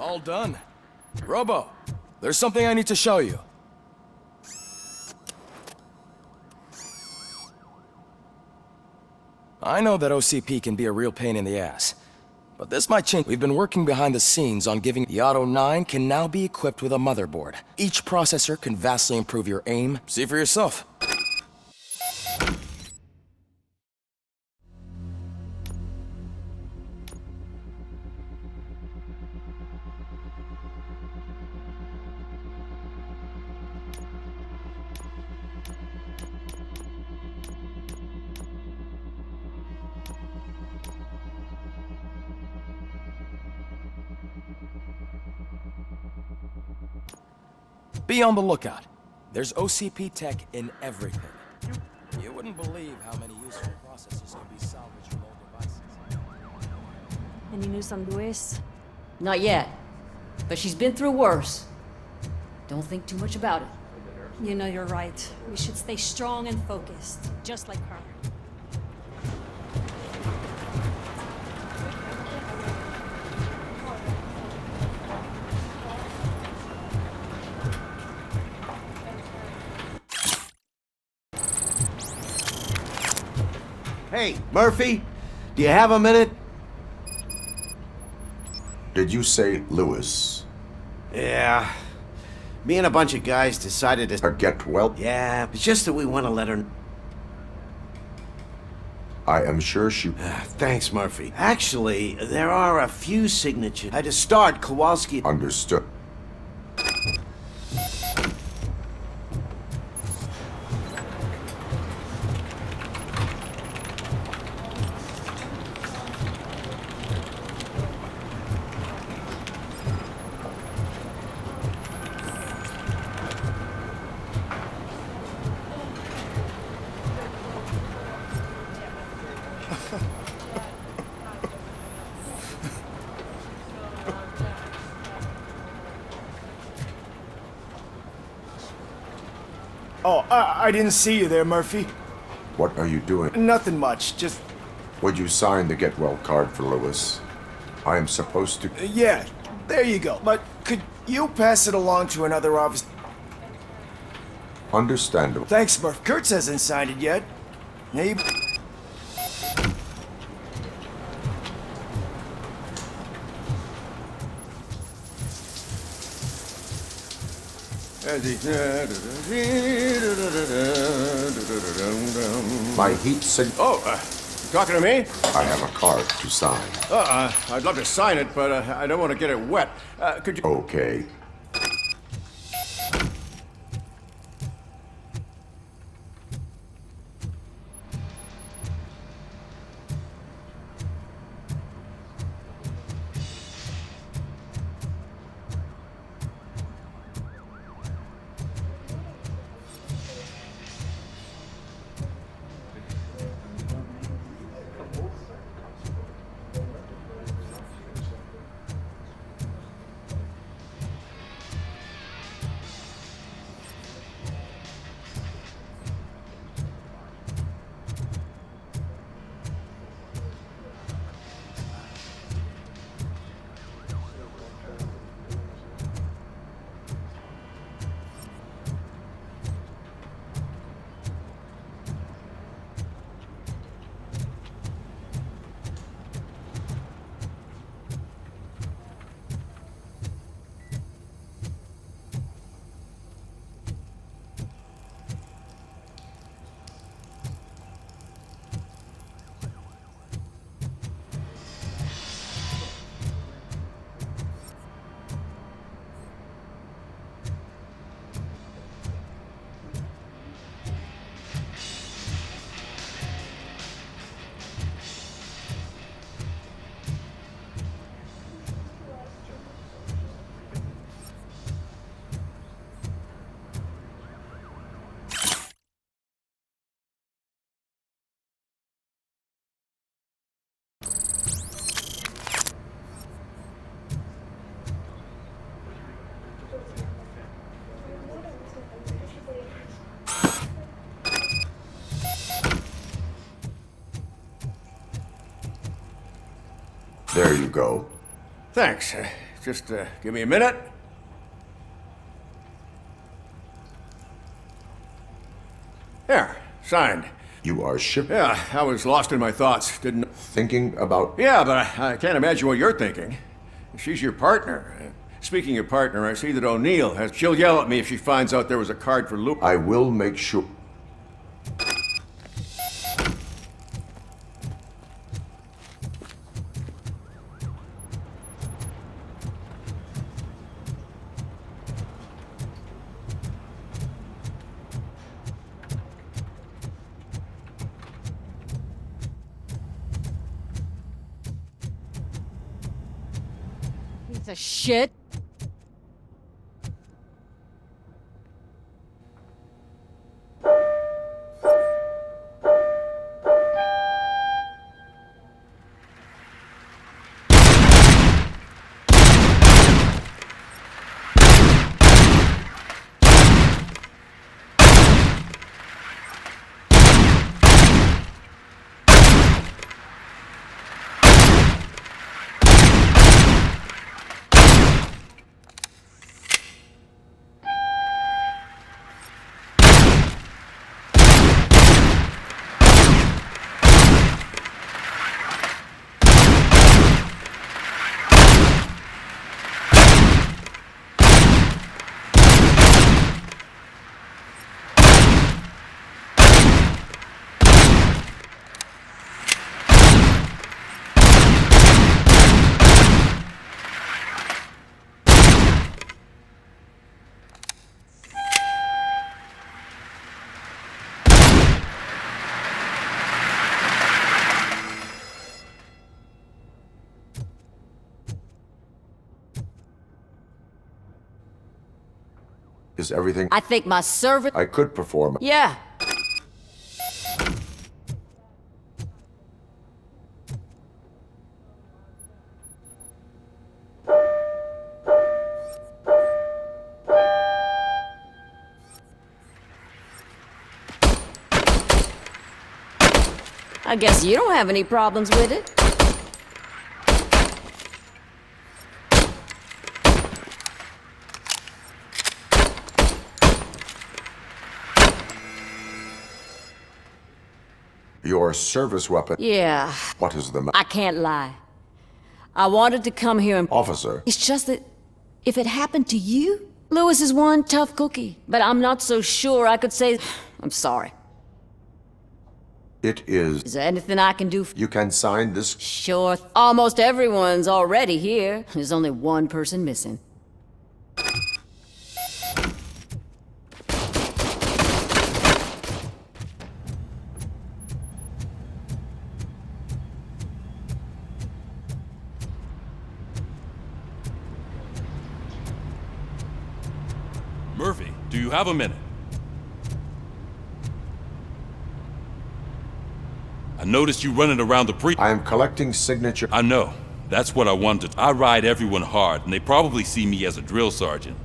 All done. Robo, there's something I need to show you. I know that OCP can be a real pain in the ass, but this might change. We've been working behind the scenes on giving the Auto 9 can now be equipped with a motherboard. Each processor can vastly improve your aim. See for yourself. Be on the lookout. There's OCP tech in everything. You wouldn't believe how many useful processors can be salvaged from old devices. Any news on Luis? Not yet. But she's been through worse. Don't think too much about it. You know you're right. We should stay strong and focused, just like her. Hey, Murphy, do you have a minute? Did you say Lewis? Yeah. Me and a bunch of guys decided to... Get well? Yeah, it's just that we want to let her... I am sure she... Thanks, Murphy. Actually, there are a few signatures. To start, Kowalski... Understood. Oh, I didn't see you there, Murphy. What are you doing? Nothing much, just... Would you sign the get well card for Lewis? I am supposed to... Yeah, there you go. But could you pass it along to another office? Understandable. Thanks, Murph. Kurtz hasn't signed it yet. Hey... My heat sig... Oh, you talking to me? I have a card to sign. I'd love to sign it, but I don't want to get it wet. Could you... Okay. There you go. Thanks. Just give me a minute. There, signed. You are Yeah, I was lost in my thoughts. Didn't. thinking about. Yeah, but I can't imagine what you're thinking. She's your partner. Speaking of partner, I see that O'Neill has. She'll yell at me if she finds out there was a card for Luke. I will make sure. Piece of shit. Is everything I think my servant. I could perform? Yeah. I guess you don't have any problems with it. Your service weapon? Yeah, What is the I can't lie. I wanted to come here and... officer? It's just that if it happened to you, Lewis is one tough cookie. But I'm not so sure I could say... I'm sorry. It is. Is there anything I can do? You can sign this. Sure. Almost everyone's already here. There's only one person missing. Murphy, do you have a minute? I noticed you running around the I am collecting signature. I know. That's what I wanted. I ride everyone hard, and they probably see me as a drill sergeant.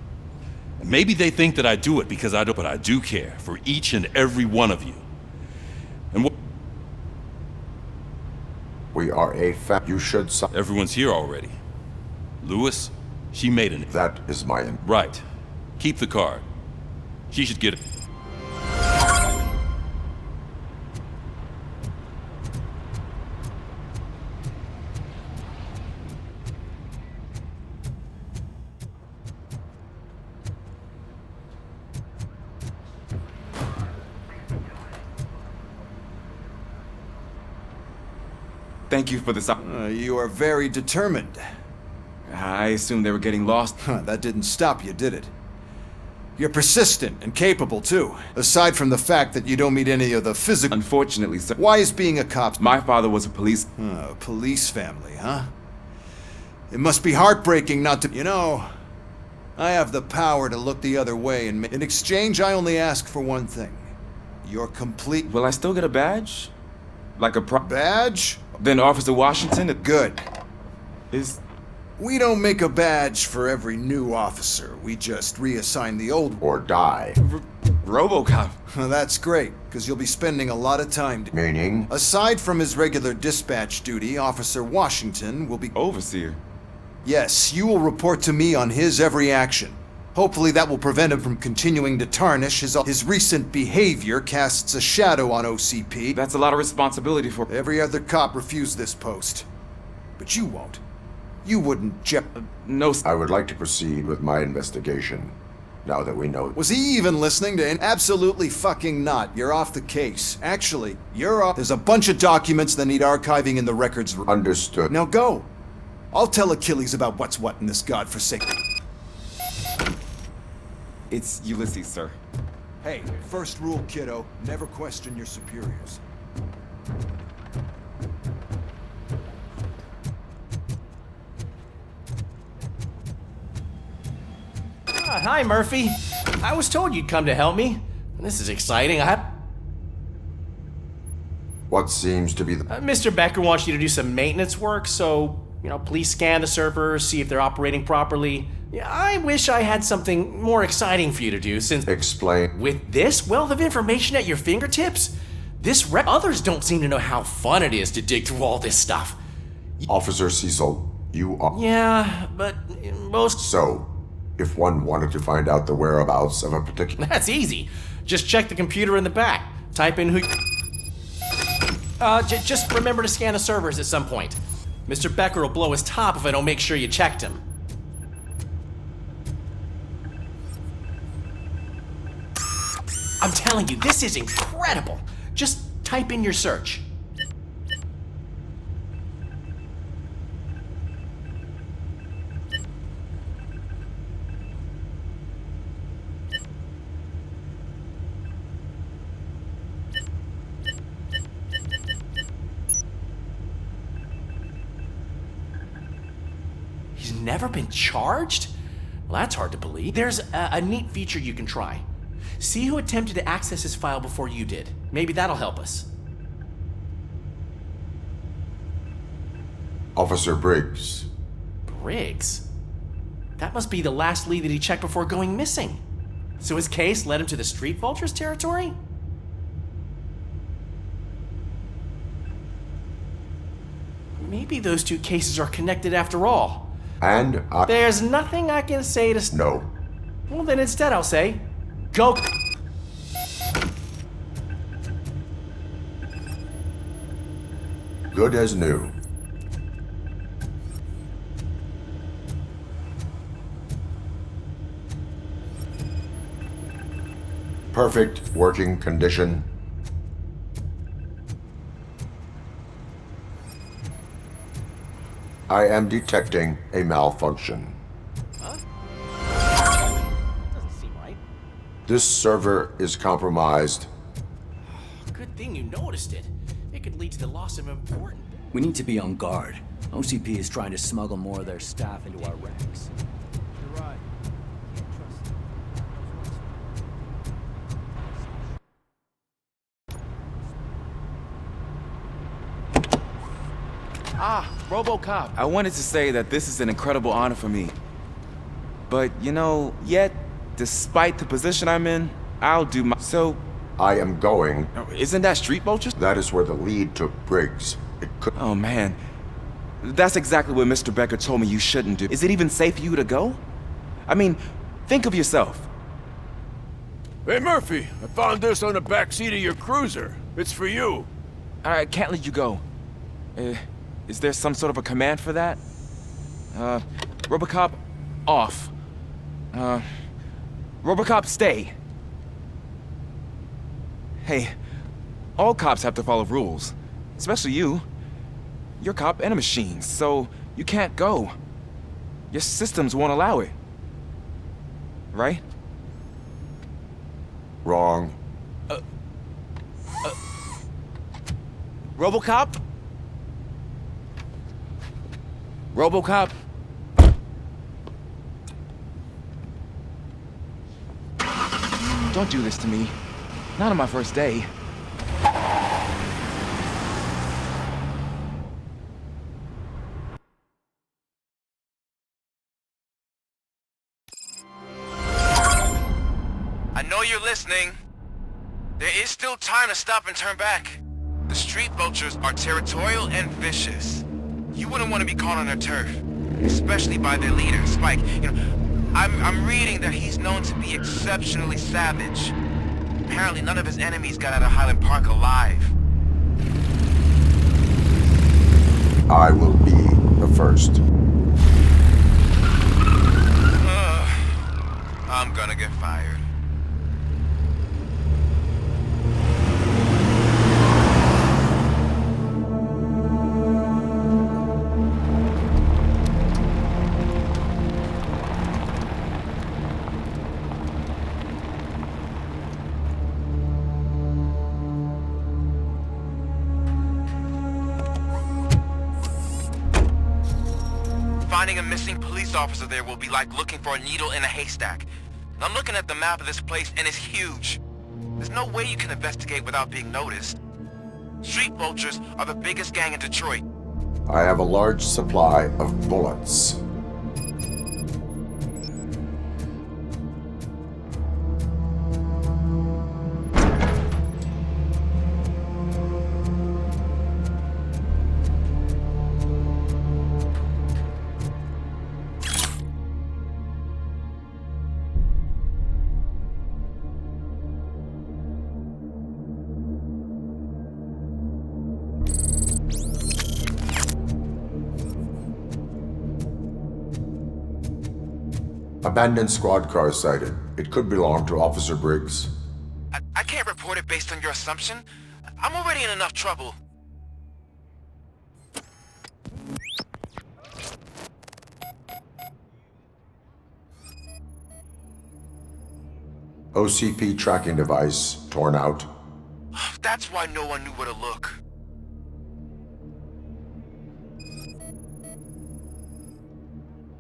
And maybe they think that I do it because I do, but I do care for each and every one of you. And We are a You should sign. everyone's here already. Lewis, she made an... That is my. Right. Keep the card. She should get it. Thank you for this. You are very determined. I assumed they were getting lost. That didn't stop you, did it? You're persistent and capable, too. Aside from the fact that you don't meet any of the physical... Unfortunately, sir. Why is being a cop... My father was a police... A police family, huh? It must be heartbreaking not to... You know, I have the power to look the other way, and in exchange, I only ask for one thing. Your complete... Will I still get a badge? Like a Badge? Then Officer Washington... Good. Is... We don't make a badge for every new officer. We just reassign the old one. Or die. RoboCop. That's great, because you'll be spending a lot of time... Meaning? Aside from his regular dispatch duty, Officer Washington will be... Overseer. Yes, you will report to me on his every action. Hopefully that will prevent him from continuing to tarnish his recent behavior casts a shadow on OCP. That's a lot of responsibility for... Every other cop refused this post. But you won't. You wouldn't, No, I would like to proceed with my investigation, now that we know... Was he even listening to him? Absolutely fucking not. You're off the case. Actually, you're off. There's a bunch of documents that need archiving in the records room. Understood. Now go. I'll tell Achilles about what's what in this godforsaken... it's Ulysses, sir. Hey, first rule, kiddo. Never question your superiors. Hi, Murphy. I was told you'd come to help me. This is exciting. What seems to be the... Mr. Becker wants you to do some maintenance work, so, please scan the servers, see if they're operating properly. Yeah, I wish I had something more exciting for you to do, since... Explain. With this wealth of information at your fingertips, others don't seem to know how fun it is to dig through all this stuff. Officer Cecil, you are... Yeah, but most... So, if one wanted to find out the whereabouts of a particular... That's easy. Just check the computer in the back. Type in who... just remember to scan the servers at some point. Mr. Becker will blow his top if I don't make sure you checked him. I'm telling you, this is incredible. Just type in your search. He's never been charged? Well, that's hard to believe. There's a neat feature you can try. See who attempted to access his file before you did. Maybe that'll help us. Officer Briggs. Briggs? That must be the last lead that he checked before going missing. So his case led him to the Street Vultures territory? Maybe those two cases are connected after all. And I... There's nothing I can say to... No. Well, then instead I'll say, go... Good as new. Perfect working condition. I am detecting a malfunction. Doesn't seem right. This server is compromised. Good thing you noticed it. It could lead to the loss of important... We need to be on guard. OCP is trying to smuggle more of their staff into our ranks. You're right. Ah, RoboCop. I wanted to say that this is an incredible honor for me. But, yet, despite the position I'm in, I'll do my... So... I am going. Isn't that Street Vultures? That is where the lead took Briggs. It could... Oh, man. That's exactly what Mr. Becker told me you shouldn't do. Is it even safe for you to go? I mean, think of yourself. Hey, Murphy, I found this on the back seat of your cruiser. It's for you. I can't let you go. Is there some sort of a command for that? RoboCop, off. RoboCop, stay. Hey, all cops have to follow rules. Especially you. You're a cop and a machine, so you can't go. Your systems won't allow it. Right? Wrong. RoboCop? RoboCop? Don't do this to me. Not on my first day. I know you're listening. There is still time to stop and turn back. The Street Vultures are territorial and vicious. You wouldn't want to be caught on their turf. especially by their leader, Spike. I'm reading that he's known to be exceptionally savage. Apparently none of his enemies got out of Highland Park alive. I will be the first. I'm gonna get fired. Finding a missing police officer there will be like looking for a needle in a haystack. I'm looking at the map of this place and it's huge. There's no way you can investigate without being noticed. Street vultures are the biggest gang in Detroit. I have a large supply of bullets. Abandoned squad car sighted. It could belong to Officer Briggs. I can't report it based on your assumption. I'm already in enough trouble. OCP tracking device torn out. That's why no one knew where to look.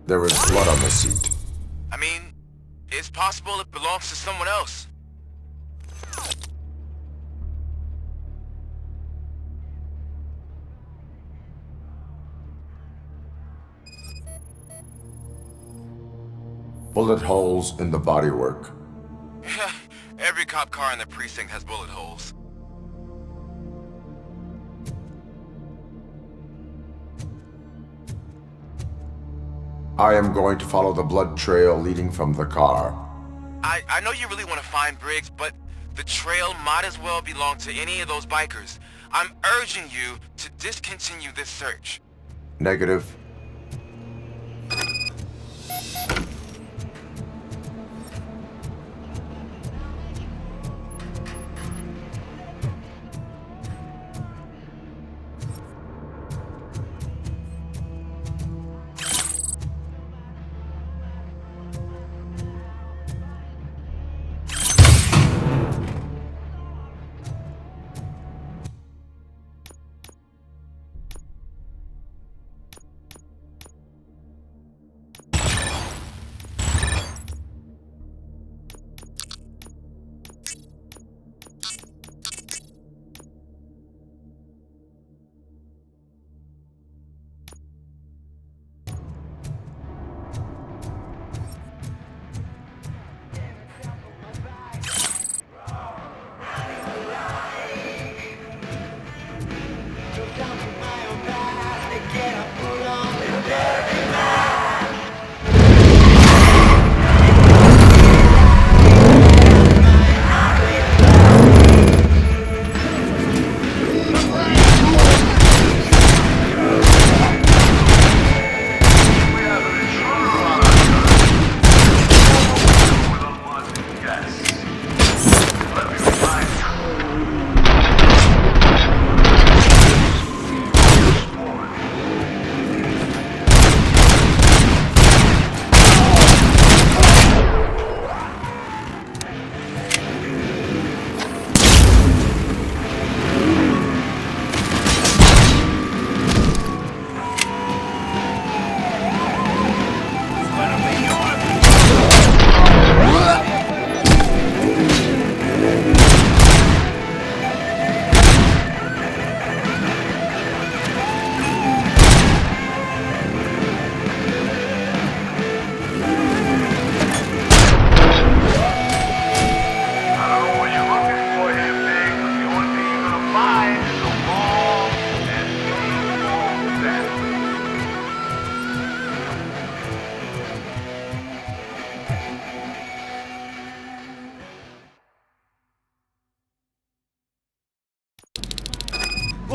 There is blood on the seat. I mean, it's possible it belongs to someone else. Bullet holes in the bodywork. Every cop car in the precinct has bullet holes. I am going to follow the blood trail leading from the car. I know you really want to find Briggs, but the trail might as well belong to any of those bikers. I'm urging you to discontinue this search. Negative.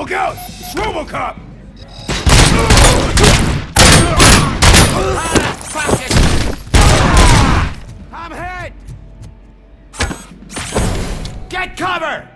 Look out! It's RoboCop! I'm hit! Get cover!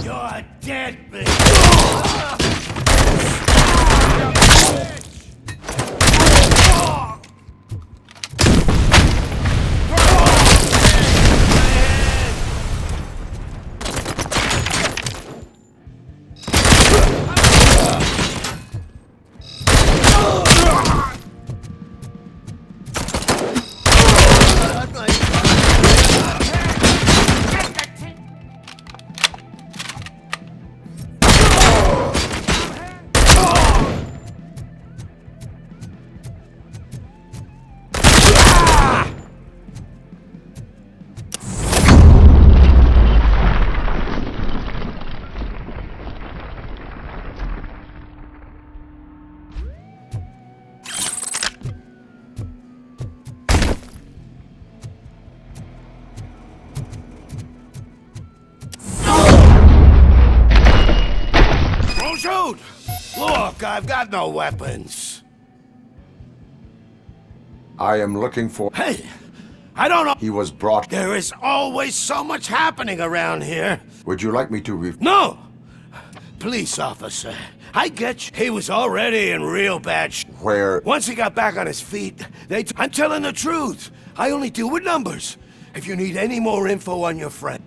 You're dead, bitch! Don't shoot! Look, I've got no weapons. I am looking for... Hey, I don't know. He was brought... There is always so much happening around here. Would you like me to No! Police officer, I get you. He was already in real bad Where... Once he got back on his feet, I'm telling the truth. I only deal with numbers. If you need any more info on your friend.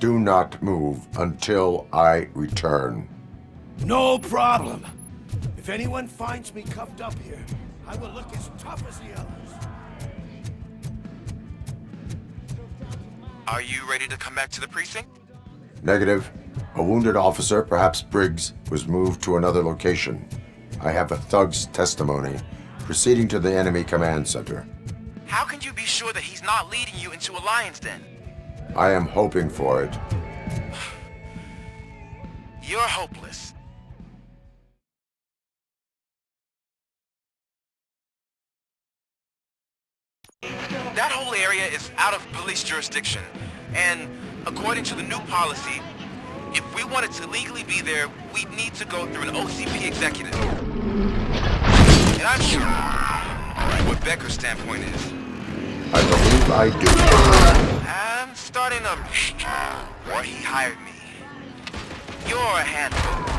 Do not move until I return. No problem. If anyone finds me cuffed up here, I will look as tough as the others. Are you ready to come back to the precinct? Negative. A wounded officer, perhaps Briggs, was moved to another location. I have a thug's testimony, proceeding to the enemy command center. How can you be sure that he's not leading you into a lion's den? I am hoping for it. You're hopeless. That whole area is out of police jurisdiction, and according to the new policy, if we wanted to legally be there, we'd need to go through an OCP executive. And I'm sure what Becker's standpoint is. I believe I do. I'm starting to... or he hired me. You're a handful.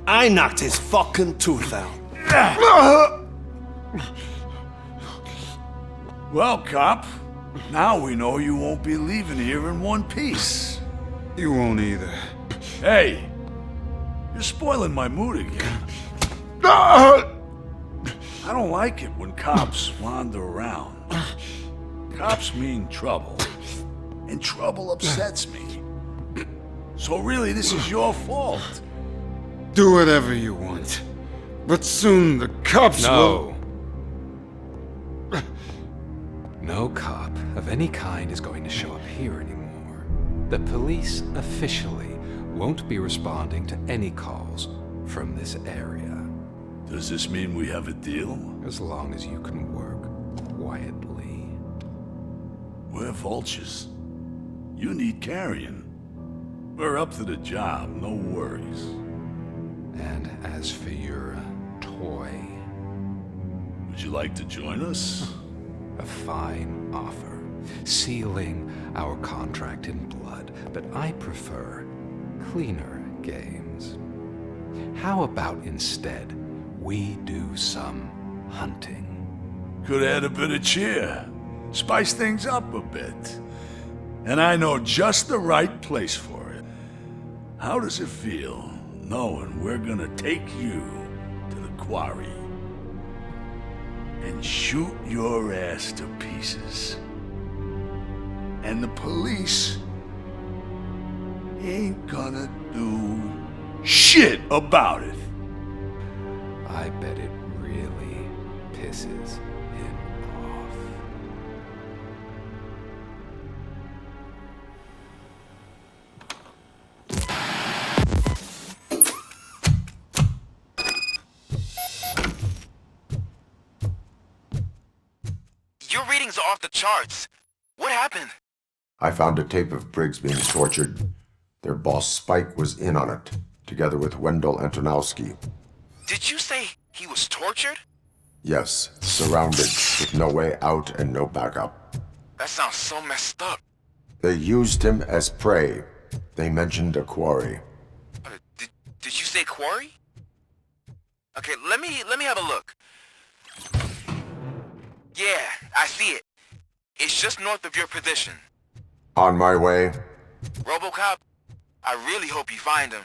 I knocked his fucking tooth out. Well, cop, now we know you won't be leaving here in one piece. You won't either. Hey, you're spoiling my mood again. I don't like it when cops wander around. Cops mean trouble, and trouble upsets me. So really, this is your fault. Do whatever you want. But soon the cops will... No cop of any kind is going to show up here anymore. The police officially won't be responding to any calls from this area. Does this mean we have a deal? As long as you can work quietly. We're vultures. You need carrion. We're up to the job, no worries. And as for your toy... Would you like to join us? A fine offer, sealing our contract in blood, but I prefer cleaner games. How about instead we do some hunting? Could add a bit of cheer, spice things up a bit. And I know just the right place for it. How does it feel knowing we're gonna take you to the quarry and shoot your ass to pieces? And the police ain't gonna do shit about it. I bet it really pisses him off. Your readings are off the charts. What happened? I found a tape of Briggs being tortured. Their boss Spike was in on it, together with Wendell Antonowski. Did you say he was tortured? Yes, surrounded, with no way out and no backup. That sounds so messed up. They used him as prey. They mentioned a quarry. Did you say quarry? Okay, let me have a look. Yeah, I see it. It's just north of your position. On my way. RoboCop, I really hope you find him.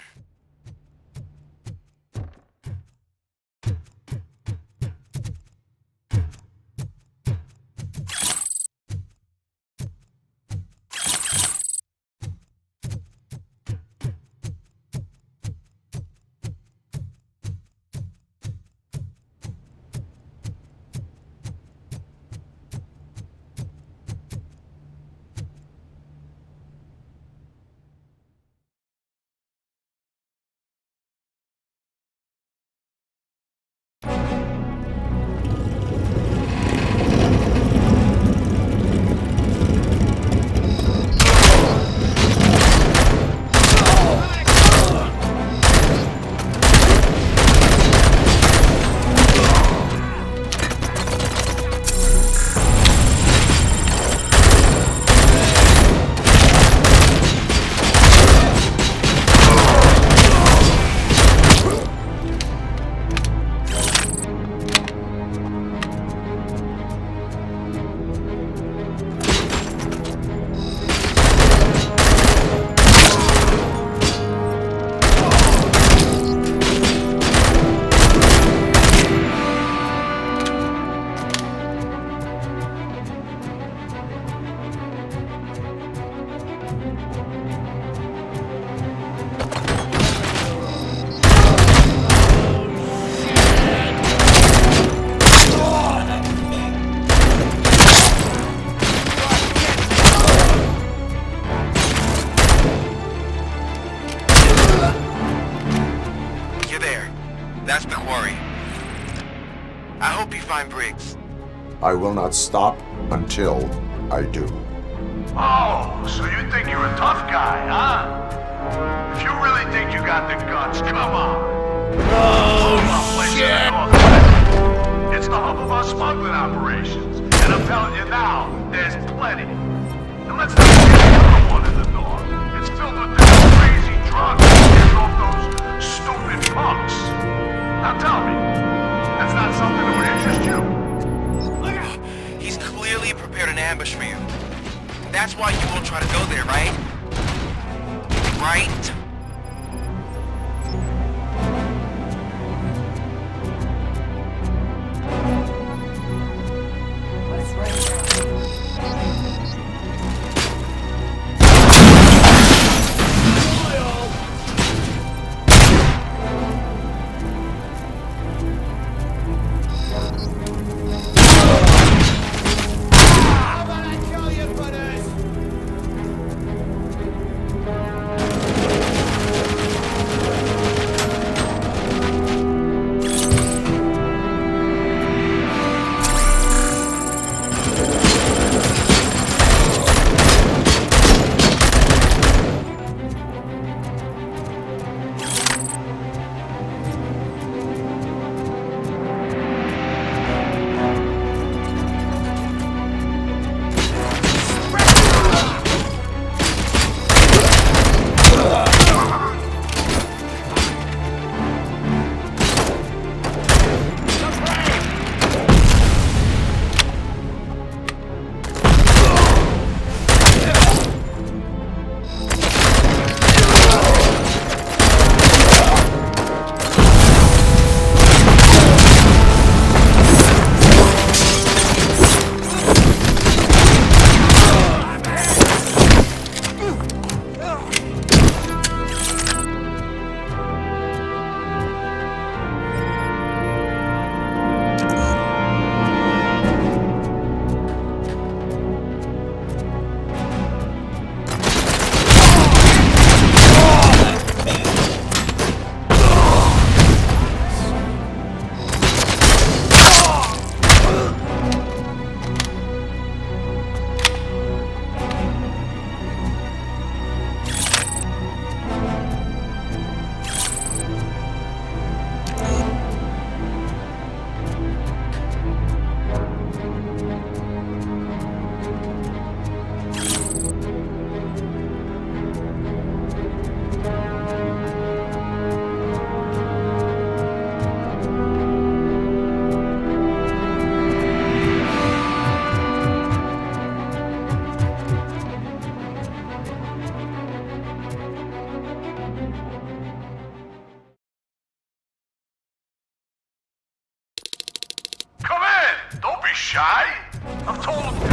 That's the quarry. I hope you find Briggs. I will not stop until I do. Oh, so you think you're a tough guy, huh? If you really think you got the guts, come on. Oh, shit! It's the hub of our smuggling operations. And I'm telling you now, there's plenty. And let's not get the other one in the north. It's filled with this crazy right? Right? Don't be shy. I've told him.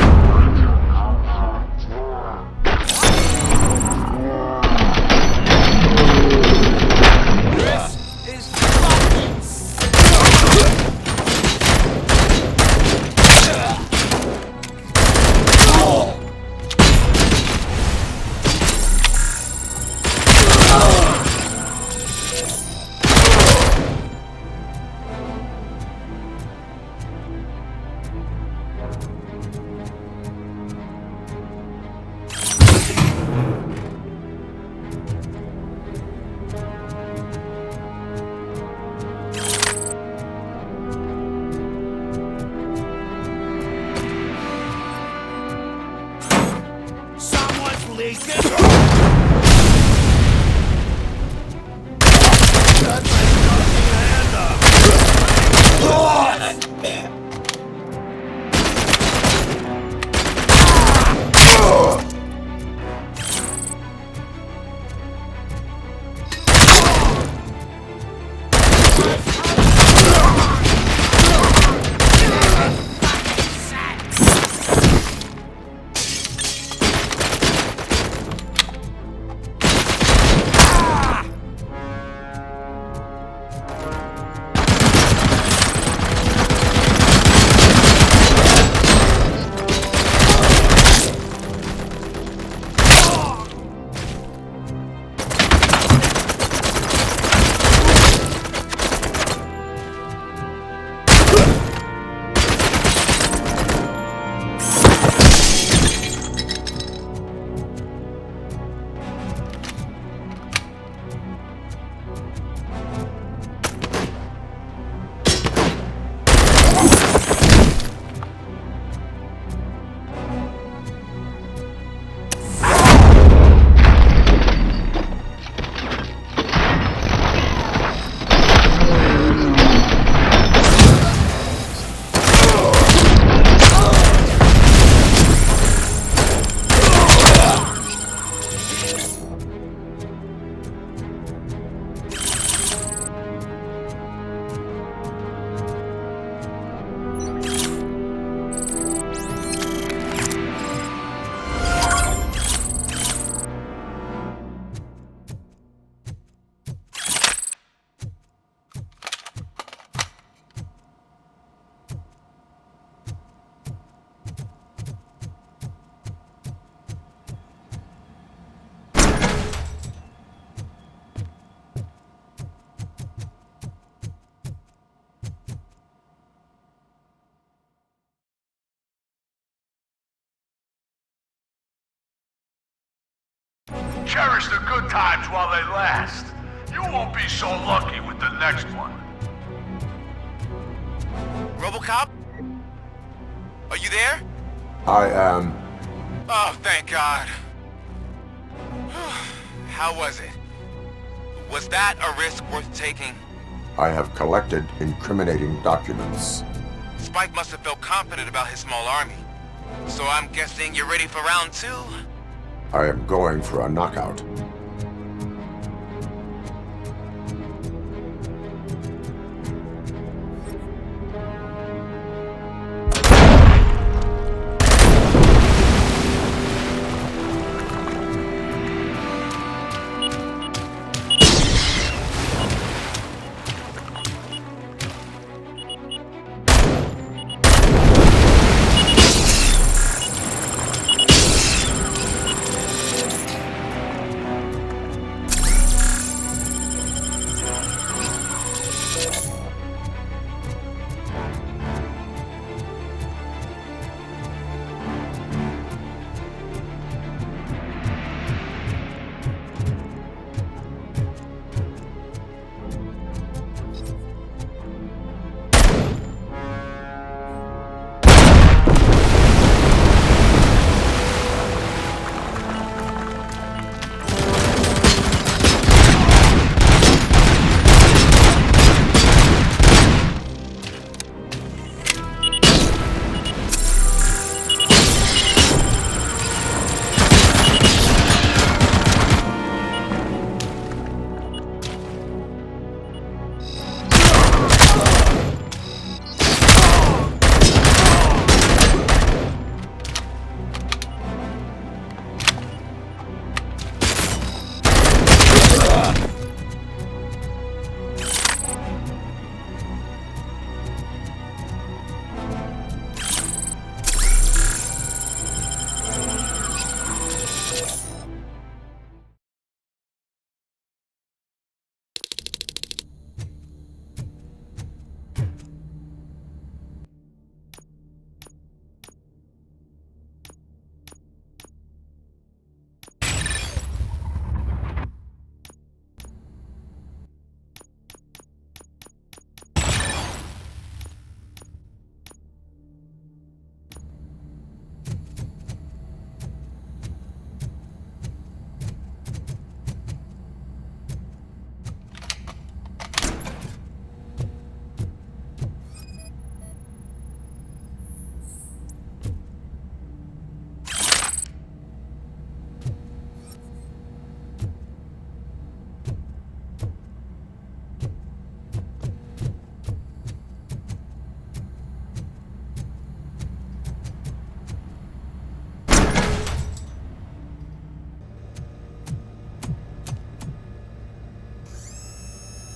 Cherish the good times while they last. You won't be so lucky with the next one. RoboCop? Are you there? I am. Oh, thank God. How was it? Was that a risk worth taking? I have collected incriminating documents. Spike must have felt confident about his small army. So I'm guessing you're ready for round 2? I am going for a knockout.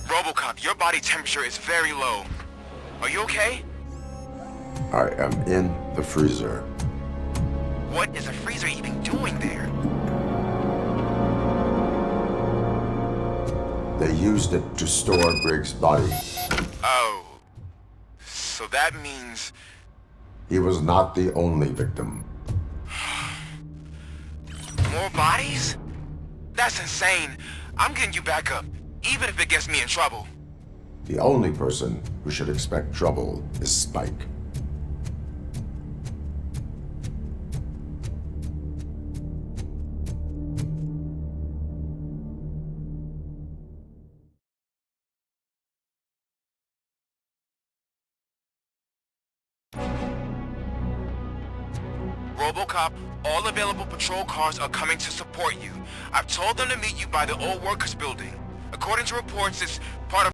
RoboCop, your body temperature is very low. Are you okay? I am in the freezer. What is a freezer even doing there? They used it to store Briggs' body. Oh. So that means... He was not the only victim. More bodies? That's insane. I'm getting you back up, even if it gets me in trouble. The only person who should expect trouble is Spike. RoboCop, all available patrol cars are coming to support you. I've told them to meet you by the old workers building. According to reports, it's part of